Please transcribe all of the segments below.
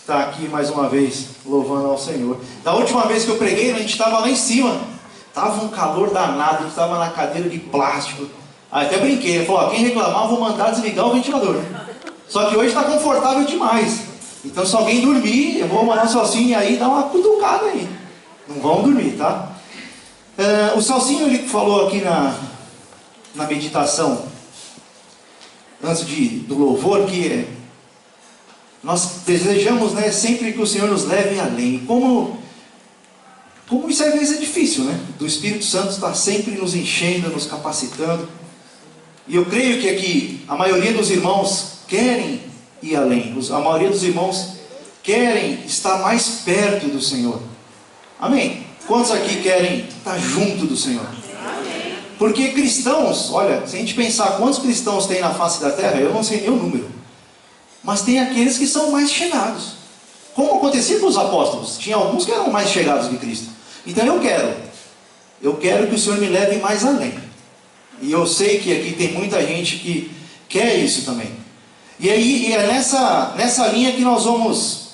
estar aqui mais uma vez louvando ao Senhor. Da última vez que eu preguei, a gente estava lá em cima. Estava um calor danado, a gente estava na cadeira de plástico. Aí até brinquei, ele falou, quem reclamar eu vou mandar desligar o ventilador. Só que hoje está confortável demais. Então se alguém dormir, eu vou mandar o Celcinho aí dar uma cutucada aí. Não vão dormir, tá? O Celcinho ele falou aqui na meditação, antes do louvor, que nós desejamos, né, sempre que o Senhor nos leve além. Como isso às vezes é difícil, né? Do Espírito Santo estar sempre nos enchendo, nos capacitando. E eu creio que aqui a maioria dos irmãos querem ir além. A maioria dos irmãos querem estar mais perto do Senhor. Amém? Quantos aqui querem estar junto do Senhor? Amém. Porque cristãos, olha, se a gente pensar quantos cristãos tem na face da terra, eu não sei nem o número. Mas tem aqueles que são mais chegados. Como acontecia com os apóstolos. Tinha alguns que eram mais chegados de Cristo. Então eu quero que o Senhor me leve mais além. E eu sei que aqui tem muita gente que quer isso também. E aí é nessa linha que nós vamos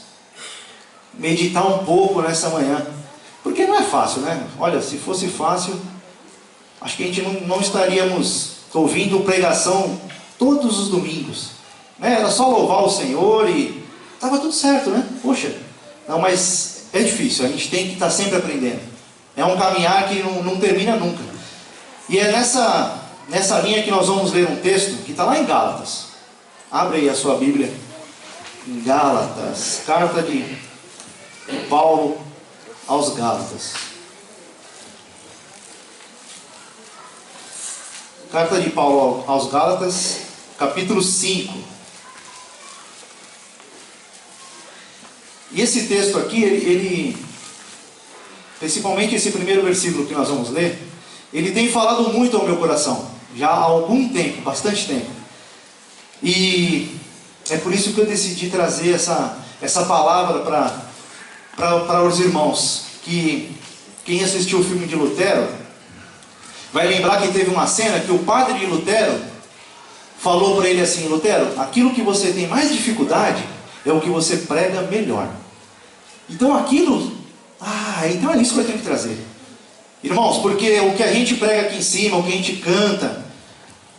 meditar um pouco nessa manhã. Porque não é fácil, né? Olha, se fosse fácil, acho que a gente não estaríamos ouvindo pregação todos os domingos. Né? Era só louvar o Senhor e estava tudo certo, né? Poxa, não, mas é difícil, a gente tem que estar sempre aprendendo. É um caminhar que não termina nunca. E é nessa linha que nós vamos ler um texto que está lá em Gálatas. Abre aí a sua Bíblia. Em Gálatas, carta de Paulo aos Gálatas. Carta de Paulo aos Gálatas, capítulo 5. E esse texto aqui, ele principalmente esse primeiro versículo que nós vamos ler, ele tem falado muito ao meu coração, já há algum tempo, bastante tempo. E é por isso que eu decidi trazer essa palavra para os irmãos. Que quem assistiu o filme de Lutero vai lembrar que teve uma cena que o padre de Lutero falou para ele assim: Lutero, aquilo que você tem mais dificuldade é o que você prega melhor. Então então é isso que eu tenho que trazer, irmãos, porque o que a gente prega aqui em cima, o que a gente canta,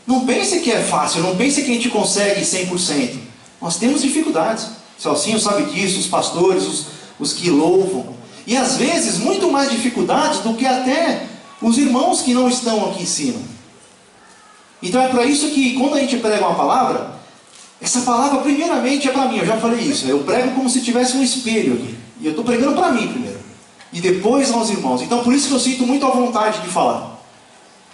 não pense que é fácil, não pense que a gente consegue 100%. Nós temos dificuldades. O Celcinho sabe disso, os pastores, os que louvam. E às vezes muito mais dificuldades do que até os irmãos que não estão aqui em cima. Então é para isso que quando a gente prega uma palavra, essa palavra primeiramente é para mim. Eu já falei isso, eu prego como se tivesse um espelho aqui. E eu estou pregando para mim primeiro. E depois aos irmãos. Então por isso que eu sinto muito a vontade de falar.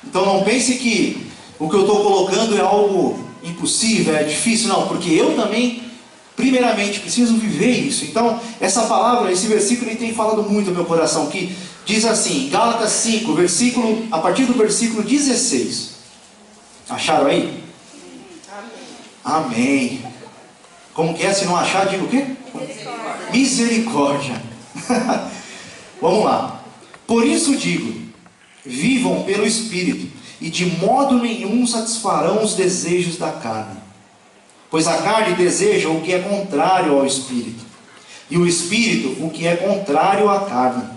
Então não pense que o que eu estou colocando é algo impossível, é difícil. Não, porque eu também primeiramente preciso viver isso. Então essa palavra, esse versículo, ele tem falado muito no meu coração, que diz assim, Gálatas 5, a partir do versículo 16. Acharam aí? Amém. Como que é? Se não achar, diga o quê? Misericórdia. Vamos lá. Por isso digo, vivam pelo Espírito, e de modo nenhum satisfarão os desejos da carne. Pois a carne deseja o que é contrário ao Espírito, e o Espírito o que é contrário à carne.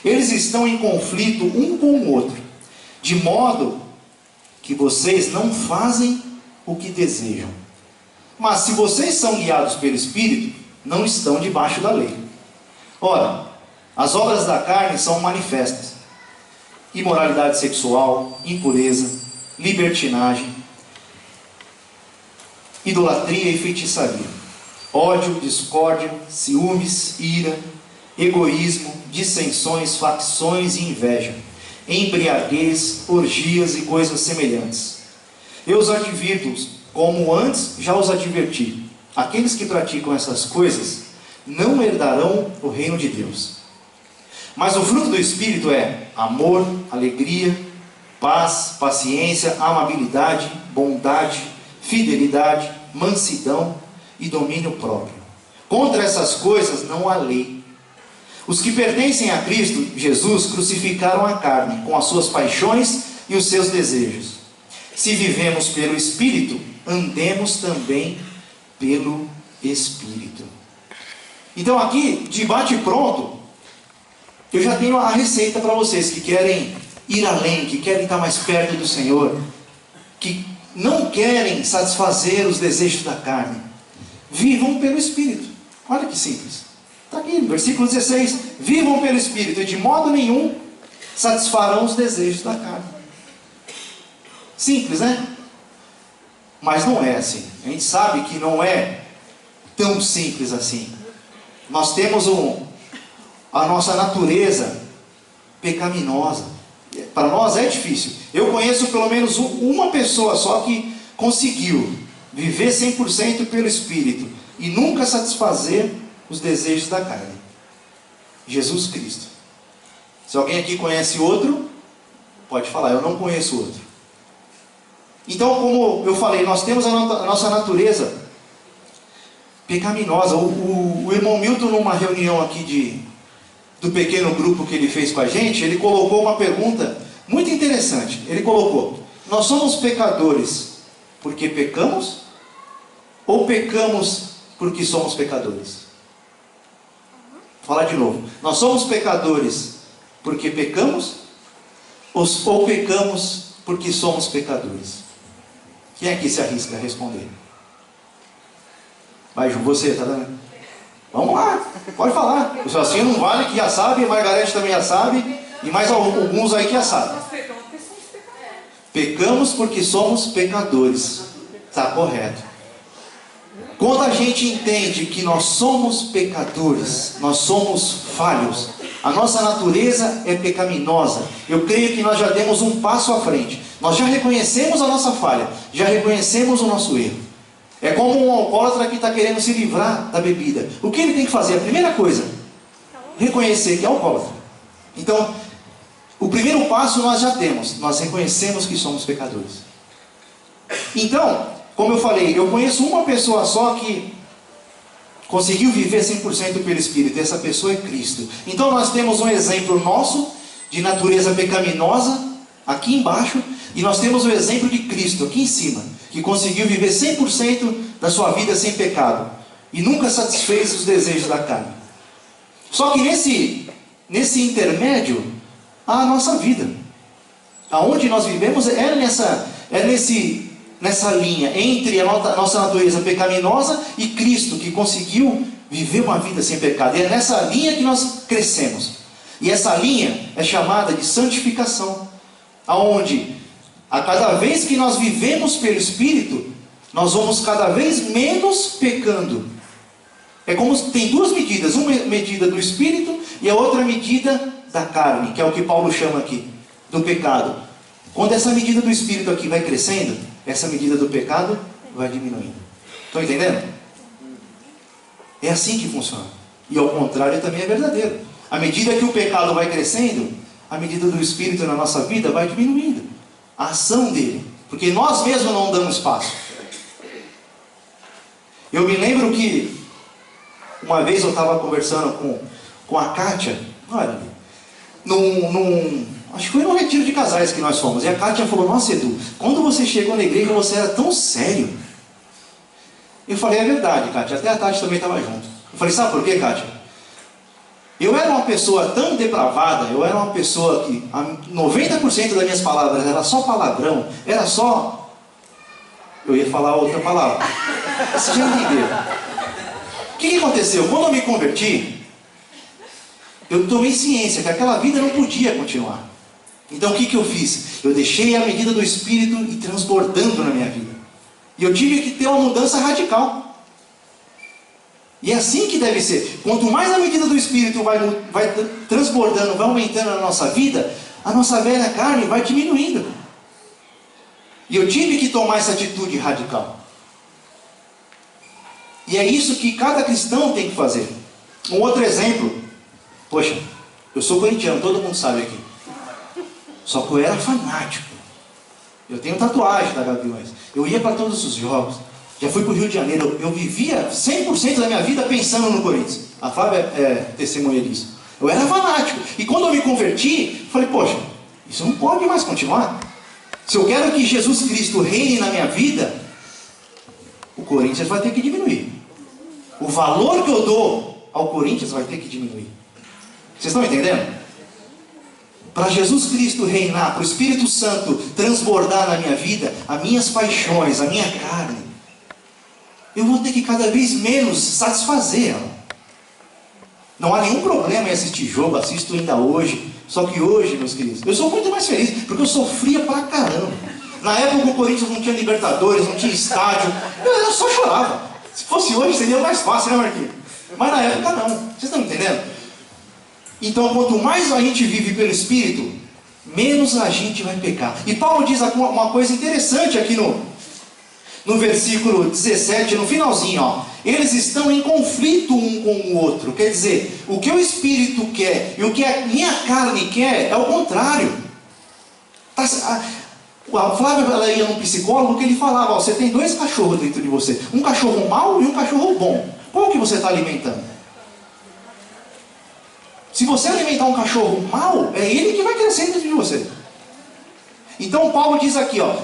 Eles estão em conflito um com o outro, de modo que vocês não fazem o que desejam. Mas se vocês são guiados pelo Espírito, não estão debaixo da lei. Ora, as obras da carne são manifestas: imoralidade sexual, impureza, libertinagem, idolatria e feitiçaria, ódio, discórdia, ciúmes, ira, egoísmo, dissensões, facções e inveja, embriaguez, orgias e coisas semelhantes. Eu os advirto, como antes já os adverti: aqueles que praticam essas coisas não herdarão o reino de Deus. Mas o fruto do Espírito é amor, alegria, paz, paciência, amabilidade, bondade, fidelidade, mansidão e domínio próprio. Contra essas coisas não há lei. Os que pertencem a Cristo Jesus crucificaram a carne com as suas paixões e os seus desejos. Se vivemos pelo Espírito, andemos também pelo Espírito. Então aqui, de bate-pronto, eu já tenho a receita para vocês que querem ir além, que querem estar mais perto do Senhor, que não querem satisfazer os desejos da carne. Vivam pelo Espírito. Olha que simples. Está aqui no versículo 16. Vivam pelo Espírito e de modo nenhum satisfarão os desejos da carne. Simples, né? Mas não é assim. A gente sabe que não é tão simples assim. Nós temos a nossa natureza pecaminosa. Para nós é difícil. Eu conheço pelo menos uma pessoa só que conseguiu viver 100% pelo Espírito e nunca satisfazer os desejos da carne. Jesus Cristo. Se alguém aqui conhece outro, pode falar, eu não conheço outro. Então, como eu falei, nós temos a nossa natureza pecaminosa. O irmão Milton, numa reunião aqui do pequeno grupo que ele fez com a gente, ele colocou uma pergunta muito interessante. Ele colocou: nós somos pecadores porque pecamos? Ou pecamos porque somos pecadores? Vou falar de novo. Nós somos pecadores porque pecamos? Ou pecamos porque somos pecadores? Quem aqui se arrisca a responder? Vai, Ju, você, tá dando? Vamos lá, pode falar. O Celcinho não vale, que já sabe, a Margarete também já sabe, e mais alguns aí que já sabem. Pecamos porque somos pecadores. Está correto. Quando a gente entende que nós somos pecadores, nós somos falhos, a nossa natureza é pecaminosa, eu creio que nós já demos um passo à frente. Nós já reconhecemos a nossa falha, já reconhecemos o nosso erro. É como um alcoólatra que está querendo se livrar da bebida. O que ele tem que fazer? A primeira coisa, reconhecer que é alcoólatra. Então, o primeiro passo nós já temos. Nós reconhecemos que somos pecadores. Então, como eu falei, eu conheço uma pessoa só que conseguiu viver 100% pelo Espírito. E essa pessoa é Cristo. Então nós temos um exemplo nosso de natureza pecaminosa aqui embaixo. E nós temos o exemplo de Cristo aqui em cima, que conseguiu viver 100% da sua vida sem pecado e nunca satisfez os desejos da carne. Só que nesse intermédio há a nossa vida. Aonde nós vivemos é nessa linha entre a nossa natureza pecaminosa e Cristo, que conseguiu viver uma vida sem pecado. E é nessa linha que nós crescemos. E essa linha é chamada de santificação, aonde a cada vez que nós vivemos pelo Espírito, nós vamos cada vez menos pecando. É como tem duas medidas, uma medida do Espírito e a outra medida da carne, que é o que Paulo chama aqui, do pecado. Quando essa medida do Espírito aqui vai crescendo, essa medida do pecado vai diminuindo. Estão entendendo? É assim que funciona. E ao contrário também é verdadeiro. À medida que o pecado vai crescendo, a medida do Espírito na nossa vida vai diminuindo. A ação dele. Porque nós mesmos não damos espaço. Eu me lembro que uma vez eu estava conversando com a Kátia, olha, acho que foi num retiro de casais que nós fomos. E a Kátia falou: nossa, Edu, quando você chegou na igreja você era tão sério. Eu falei: é verdade, Kátia. Até a Tati também estava junto. Eu falei: sabe por quê, Kátia? Eu era uma pessoa tão depravada, eu era uma pessoa que 90% das minhas palavras era só palavrão, era só... Eu ia falar outra palavra. Vocês já entenderam? O que aconteceu? Quando eu me converti, eu tomei ciência que aquela vida não podia continuar. Então o que eu fiz? Eu deixei a medida do Espírito ir transbordando na minha vida. E eu tive que ter uma mudança radical. E é assim que deve ser. Quanto mais a medida do Espírito vai transbordando, vai aumentando na nossa vida, a nossa velha carne vai diminuindo. E eu tive que tomar essa atitude radical. E é isso que cada cristão tem que fazer. Um outro exemplo. Poxa, eu sou corintiano, todo mundo sabe aqui. Só que eu era fanático. Eu tenho tatuagem da Gaviões. Eu ia para todos os jogos. Já fui para o Rio de Janeiro, eu vivia 100% da minha vida pensando no Corinthians. A Flávia é testemunha disso. Eu era fanático. E quando eu me converti, falei: poxa, isso não pode mais continuar. Se eu quero que Jesus Cristo reine na minha vida, o Corinthians vai ter que diminuir. O valor que eu dou ao Corinthians vai ter que diminuir. Vocês estão entendendo? Para Jesus Cristo reinar, para o Espírito Santo transbordar na minha vida, as minhas paixões, a minha carne, eu vou ter que cada vez menos satisfazer ela. Não há nenhum problema em assistir jogo, assisto ainda hoje. Só que hoje, meus queridos, eu sou muito mais feliz, porque eu sofria pra caramba. Na época o Corinthians não tinha Libertadores, não tinha estádio, eu só chorava. Se fosse hoje seria mais fácil, né, Marquinhos? Mas na época não. Vocês estão entendendo? Então, quanto mais a gente vive pelo Espírito, menos a gente vai pecar. E Paulo diz uma coisa interessante aqui no versículo 17, no finalzinho, ó. Eles estão em conflito um com o outro. Quer dizer, o que o Espírito quer e o que a minha carne quer é o contrário. A Flávia, ela ia num psicólogo que ele falava, ó, você tem dois cachorros dentro de você. Um cachorro mau e um cachorro bom. Qual que você está alimentando? Se você alimentar um cachorro mau, é ele que vai crescer dentro de você. Então Paulo diz aqui, ó,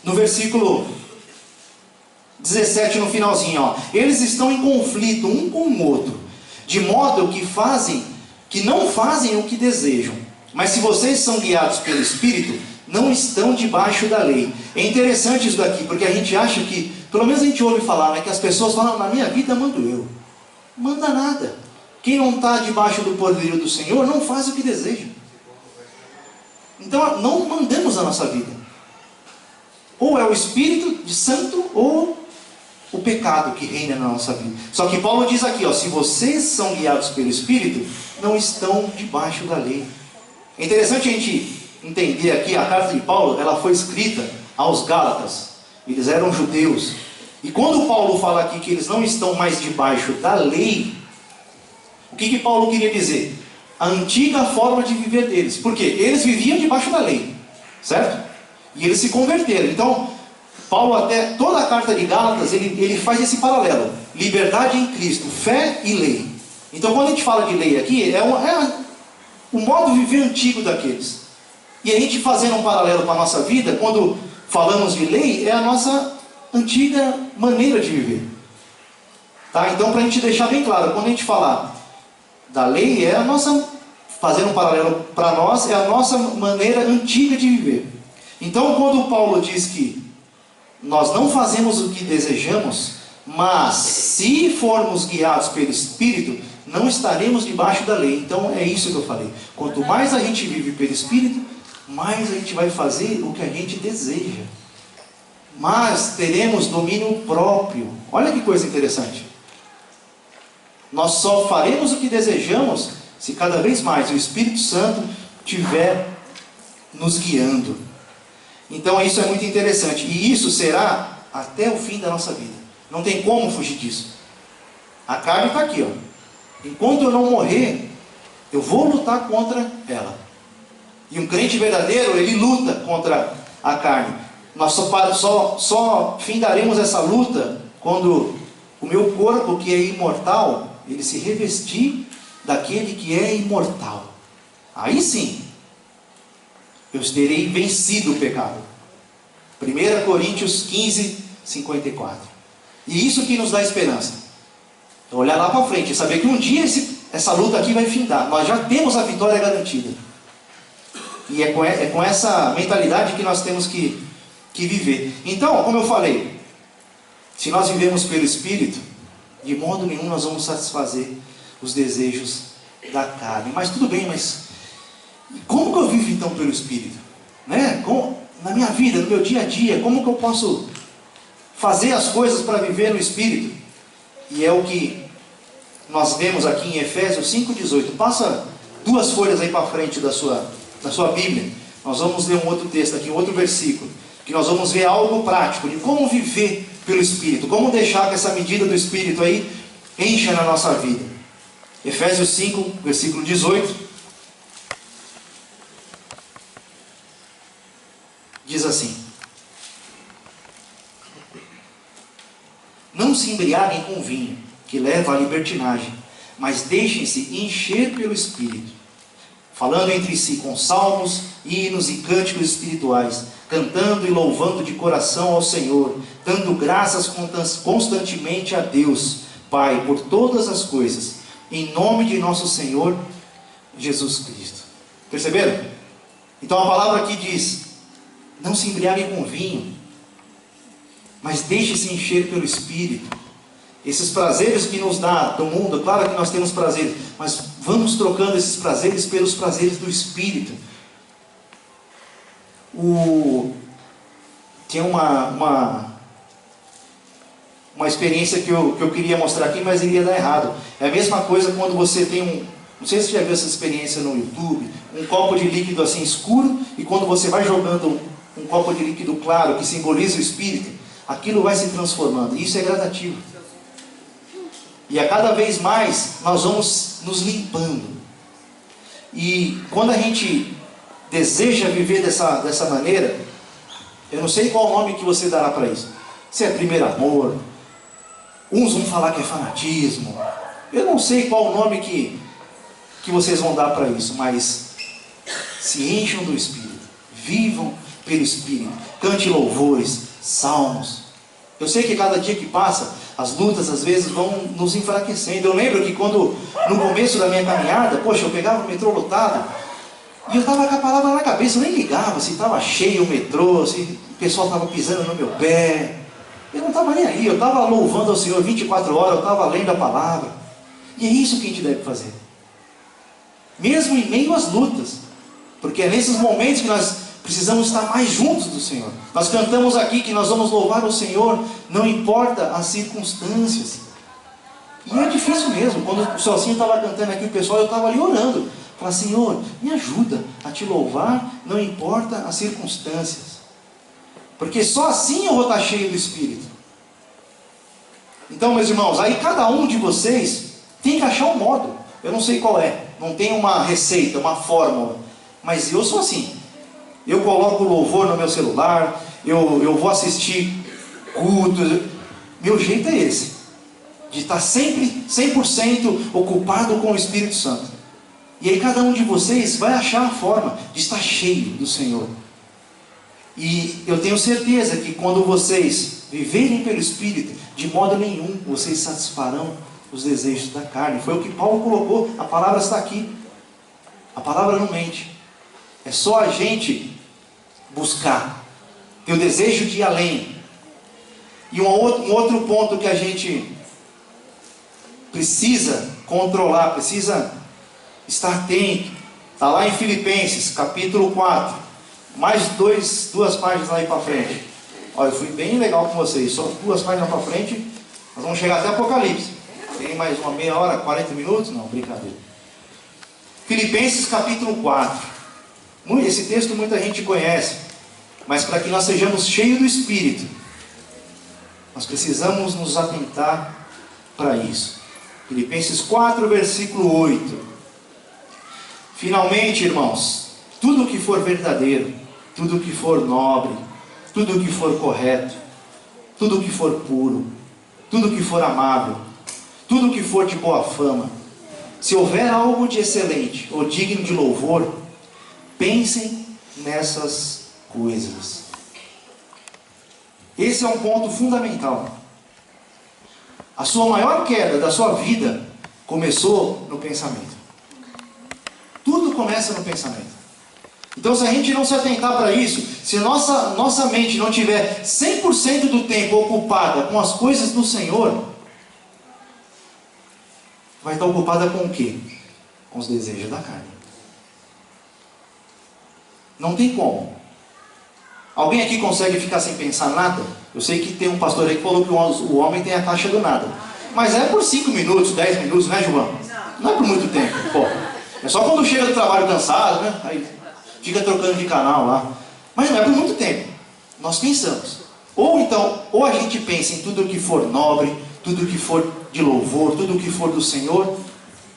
no versículo 17, no finalzinho, ó, eles estão em conflito um com o outro, de modo que não fazem o que desejam. Mas se vocês são guiados pelo Espírito, não estão debaixo da lei. É interessante isso daqui, porque a gente acha que, pelo menos a gente ouve falar, né, que as pessoas falam, na minha vida mando eu. Manda nada. Quem não está debaixo do poderio do Senhor, não faz o que deseja. Então, não mandamos a nossa vida. Ou é o Espírito Santo, ou o pecado que reina na nossa vida. Só que Paulo diz aqui, ó, se vocês são guiados pelo Espírito, não estão debaixo da lei. É interessante a gente entender aqui, a carta de Paulo, ela foi escrita aos Gálatas. Eles eram judeus. E quando Paulo fala aqui que eles não estão mais debaixo da lei, o que Paulo queria dizer? A antiga forma de viver deles. Por quê? Eles viviam debaixo da lei, certo? E eles se converteram. Então, Paulo, até toda a carta de Gálatas, ele faz esse paralelo. Liberdade em Cristo, fé e lei. Então, quando a gente fala de lei aqui, é o modo de viver antigo daqueles. E a gente fazendo um paralelo com a nossa vida, quando falamos de lei, é a nossa antiga maneira de viver. Tá? Então, para a gente deixar bem claro, quando a gente falar da lei, é a nossa, fazendo um paralelo para nós, é a nossa maneira antiga de viver. Então, quando Paulo diz que nós não fazemos o que desejamos, mas se formos guiados pelo Espírito, não estaremos debaixo da lei. Então, é isso que eu falei. Quanto mais a gente vive pelo Espírito, mais a gente vai fazer o que a gente deseja. Mas teremos domínio próprio. Olha que coisa interessante. Nós só faremos o que desejamos se cada vez mais o Espírito Santo estiver nos guiando. Então isso é muito interessante. E isso será até o fim da nossa vida. Não tem como fugir disso. A carne está aqui, ó. Enquanto eu não morrer, eu vou lutar contra ela. E um crente verdadeiro, ele luta contra a carne. Nós só findaremos essa luta quando o meu corpo, que é imortal, ele se revestir daquele que é imortal. Aí sim, eu terei vencido o pecado. 1 Coríntios 15, 54. E isso que nos dá esperança. É olhar lá para frente e saber que um dia essa luta aqui vai findar. Nós já temos a vitória garantida. E é com essa mentalidade que nós temos que viver. Então, como eu falei, se nós vivemos pelo Espírito, de modo nenhum nós vamos satisfazer os desejos da carne. Mas tudo bem, mas como que eu vivo então pelo Espírito? Né? Na minha vida, no meu dia a dia, como que eu posso fazer as coisas para viver no Espírito? E é o que nós vemos aqui em Efésios 5,18. Passa 2 folhas aí para frente da sua Bíblia. Nós vamos ler um outro texto aqui, um outro versículo, que nós vamos ver algo prático de como viver pelo Espírito, como deixar que essa medida do Espírito aí encha na nossa vida. Efésios 5, versículo 18, diz assim: não se embriaguem com vinho, que leva à libertinagem, mas deixem-se encher pelo Espírito, falando entre si com salmos, hinos e cânticos espirituais, cantando e louvando de coração ao Senhor, dando graças constantemente a Deus, Pai, por todas as coisas, em nome de nosso Senhor Jesus Cristo. Perceberam? Então a palavra aqui diz: não se embriague com vinho, mas deixe-se encher pelo Espírito. Esses prazeres que nos dá do mundo, claro que nós temos prazeres, mas vamos trocando esses prazeres pelos prazeres do Espírito. Tem uma experiência que eu queria mostrar aqui, mas iria dar errado. É a mesma coisa quando você tem não sei se você já viu essa experiência no YouTube, um copo de líquido assim escuro, e quando você vai jogando um copo de líquido claro, que simboliza o Espírito, aquilo vai se transformando. Isso é gradativo. E a cada vez mais nós vamos nos limpando. E quando a gente deseja viver dessa maneira, eu não sei qual o nome que você dará para isso. Se é primeiro amor, uns vão falar que é fanatismo, eu não sei qual o nome que vocês vão dar para isso, mas se encham do Espírito, vivam pelo Espírito, cante louvores, salmos. Eu sei que cada dia que passa, as lutas às vezes vão nos enfraquecendo. Eu lembro que quando, no começo da minha caminhada, poxa, eu pegava o metrô lotado, e eu estava com a palavra na cabeça, eu nem ligava se estava cheio o metrô, se o pessoal estava pisando no meu pé. Eu não estava nem aí, eu estava louvando ao Senhor 24 horas, eu estava lendo a palavra. E é isso que a gente deve fazer. Mesmo em meio às lutas, porque é nesses momentos que nós precisamos estar mais juntos do Senhor. Nós cantamos aqui que nós vamos louvar o Senhor, não importa as circunstâncias. E é difícil mesmo. Quando o Celcinho estava cantando aqui, o pessoal, eu estava ali orando. Falei: Senhor, me ajuda a te louvar, não importa as circunstâncias. Porque só assim eu vou estar cheio do Espírito. Então, meus irmãos, aí cada um de vocês tem que achar um modo. Eu não sei qual é. Não tem uma receita, uma fórmula. Mas eu sou assim. Eu coloco louvor no meu celular, eu vou assistir cultos. Meu jeito é esse, de estar sempre 100% ocupado com o Espírito Santo. E aí cada um de vocês vai achar a forma de estar cheio do Senhor. E eu tenho certeza que quando vocês viverem pelo Espírito, de modo nenhum vocês satisfarão os desejos da carne. Foi o que Paulo colocou, a palavra está aqui. A palavra não mente. É só a gente buscar, ter o desejo de ir além. E um outro ponto que a gente precisa controlar, precisa estar atento, está lá em Filipenses, capítulo 4, mais duas páginas aí para frente. Olha, eu fui bem legal com vocês, só 2 páginas para frente, nós vamos chegar até Apocalipse. Tem mais uma meia hora, 40 minutos? Não, brincadeira. Filipenses capítulo 4. Esse texto muita gente conhece, mas para que nós sejamos cheios do Espírito, nós precisamos nos atentar para isso. Filipenses 4, versículo 8. Finalmente, irmãos, tudo que for verdadeiro, tudo que for nobre, tudo que for correto, tudo que for puro, tudo que for amável, tudo que for de boa fama, se houver algo de excelente ou digno de louvor, pensem nessas coisas. Esse é um ponto fundamental. A sua maior queda da sua vida começou no pensamento. Tudo começa no pensamento. Então, se a gente não se atentar para isso, se nossa mente não tiver 100% do tempo ocupada com as coisas do Senhor, vai estar ocupada com o quê? Com os desejos da carne. Não tem como. Alguém aqui consegue ficar sem pensar nada? Eu sei que tem um pastor aí que falou que o homem tem a caixa do nada. Mas é por 5 minutos, 10 minutos, né, João? Não é por muito tempo. Pô, é só quando chega do trabalho cansado, né? Aí fica trocando de canal lá. Mas não é por muito tempo. Nós pensamos. Ou a gente pensa em tudo que for nobre, tudo que for de louvor, tudo que for do Senhor,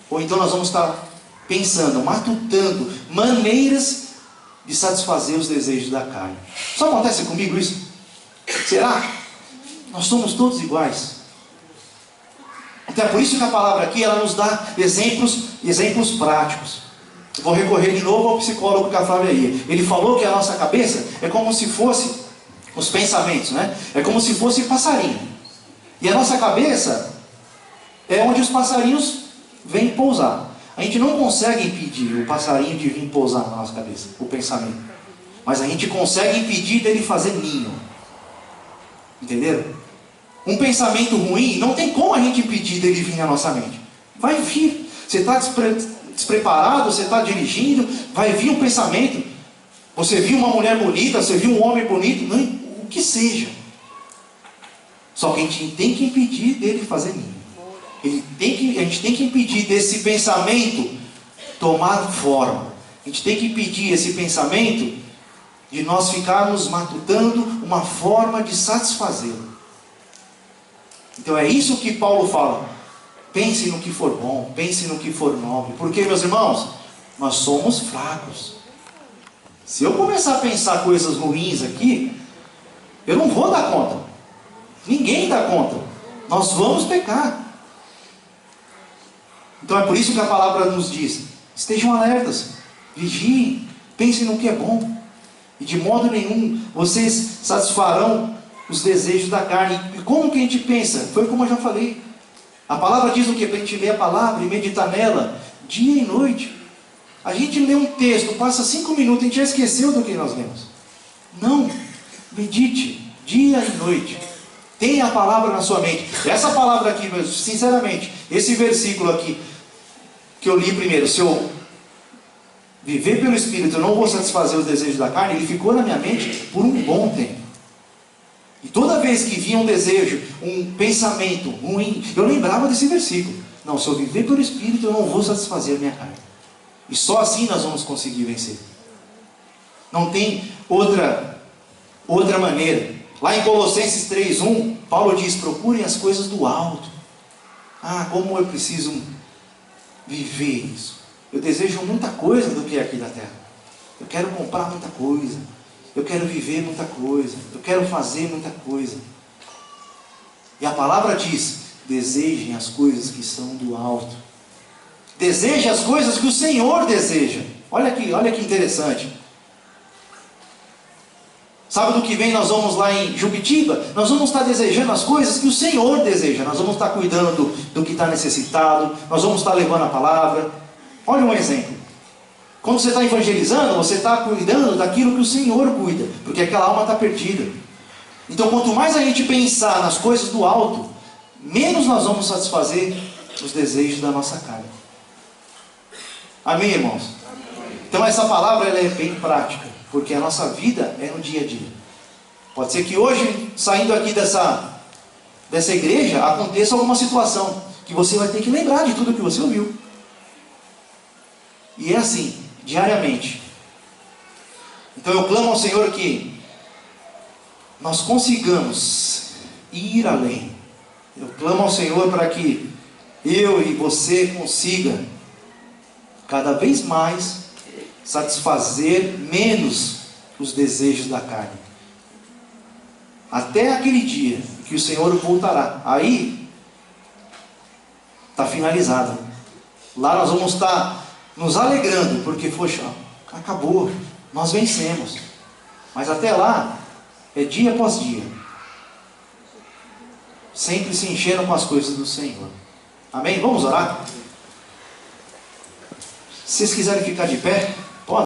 ou então nós vamos estar pensando, matutando maneiras de satisfazer os desejos da carne. Só acontece comigo isso? Será? Nós somos todos iguais. Então é por isso que a palavra aqui ela nos dá exemplos práticos. Vou recorrer de novo ao psicólogo que a Flávia ia. Ele falou que a nossa cabeça é como se fosse os pensamentos, né? É como se fosse passarinho. E a nossa cabeça, é onde os passarinhos vêm pousar. A gente não consegue impedir o passarinho de vir pousar na nossa cabeça, o pensamento. Mas a gente consegue impedir dele fazer ninho. Entenderam? Um pensamento ruim, não tem como a gente impedir dele vir na nossa mente. Vai vir. Você está despreparado, você está dirigindo, vai vir um pensamento. Você viu uma mulher bonita, você viu um homem bonito, não, o que seja. Só que a gente tem que impedir dele fazer ninho. A gente tem que impedir desse pensamento tomar forma. A gente tem que impedir esse pensamento de nós ficarmos matutando uma forma de satisfazê-lo. Então é isso que Paulo fala. Pense no que for bom, pense no que for nobre. Porque, meus irmãos, nós somos fracos. Se eu começar a pensar coisas ruins aqui, eu não vou dar conta. Ninguém dá conta. Nós vamos pecar. Então é por isso que a palavra nos diz: estejam alertas, vigiem, pensem no que é bom. E de modo nenhum vocês satisfarão os desejos da carne. E como que a gente pensa? Foi como eu já falei. A palavra diz o quê? Para a gente ler a palavra e meditar nela dia e noite. A gente lê um texto, passa 5 minutos, a gente já esqueceu do que nós lemos. Não, medite dia e noite. Tenha a palavra na sua mente. Essa palavra aqui, sinceramente, esse versículo aqui que eu li primeiro, se eu viver pelo Espírito, eu não vou satisfazer os desejos da carne, ele ficou na minha mente por um bom tempo. E toda vez que vinha um desejo, um pensamento ruim, eu lembrava desse versículo. Não, se eu viver pelo Espírito, eu não vou satisfazer a minha carne. E só assim nós vamos conseguir vencer. Não tem outra maneira. Lá em Colossenses 3:1, Paulo diz: procurem as coisas do alto. Ah, como eu preciso viver isso. Eu desejo muita coisa do que é aqui na terra. Eu quero comprar muita coisa. Eu quero viver muita coisa. Eu quero fazer muita coisa. E a palavra diz: desejem as coisas que são do alto. Deseje as coisas que o Senhor deseja. Olha que interessante. Sábado que vem nós vamos lá em Jubitiba. Nós vamos estar desejando as coisas que o Senhor deseja. Nós vamos estar cuidando do que está necessitado. Nós vamos estar levando a palavra. Olha um exemplo. Quando você está evangelizando, você está cuidando daquilo que o Senhor cuida. Porque aquela alma está perdida. Então quanto mais a gente pensar nas coisas do alto, menos nós vamos satisfazer os desejos da nossa carne. Amém, irmãos? Então essa palavra ela é bem prática, porque a nossa vida é no dia a dia. Pode ser que hoje, saindo aqui dessa igreja, aconteça alguma situação que você vai ter que lembrar de tudo que você ouviu. E é assim, diariamente. Então eu clamo ao Senhor que nós consigamos ir além. Eu clamo ao Senhor para que eu e você consiga cada vez mais satisfazer menos os desejos da carne. Até aquele dia que o Senhor voltará. Aí está finalizado. Lá nós vamos estar nos alegrando, porque, poxa, acabou, nós vencemos. Mas até lá, é dia após dia. Sempre se enchendo com as coisas do Senhor. Amém? Vamos orar? Se vocês quiserem ficar de pé.